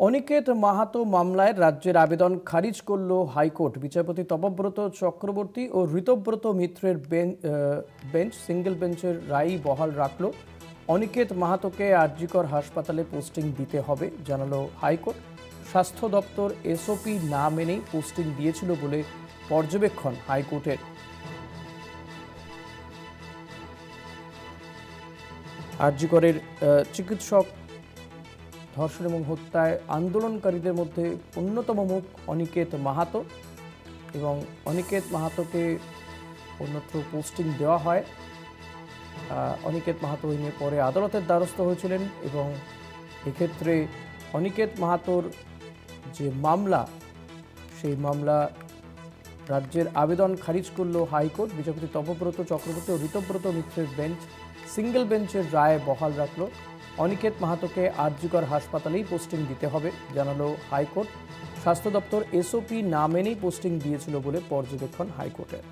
অনিকেত মাহাতো মামলায় রাজ্যের আবেদন খারিজ করল হাইকোর্ট। বিচারপতি তপব্রত চক্রবর্তী ও ঋতব্রত মিত্রের বেঞ্চ সিঙ্গেল বেঞ্চের রায় বহাল রাখল। অনিকেত মাহাতোকে আরজিকর হাসপাতালে পোস্টিং দিতে হবে জানালো হাইকোর্ট। স্বাস্থ্য দপ্তর এসওপি না মেনেই পোস্টিং দিয়েছিল বলে পর্যবেক্ষণ হাইকোর্টের। আরজিকরের চিকিৎসক ধর্ষণ এবং হত্যায় আন্দোলনকারীদের মধ্যে অন্যতম মুখ অনিকেত মাহাতো, এবং অনিকেত মাহাতোকে অন্যত্র পোস্টিং দেওয়া হয়। অনিকেত মাহাতো এই নিয়ে পরে আদালতের দ্বারস্থ হয়েছিলেন এবং এক্ষেত্রে অনিকেত মাহাতোর যে মামলা, সেই মামলা রাজ্যের আবেদন খারিজ করল হাইকোর্ট। বিচারপতি তপব্রত চক্রবর্তী ও ঋতব্রত মিত্রের বেঞ্চ সিঙ্গেল বেঞ্চের রায় বহাল রাখল। অনিকেত মাহাতোকে আরজিকর হাসপাতালেই পোস্টিং দিতে হবে জানালো হাইকোর্ট। স্বাস্থ্য দপ্তর এসওপি না মেনেই পোস্টিং দিয়েছিল বলে পর্যবেক্ষণ হাইকোর্টের।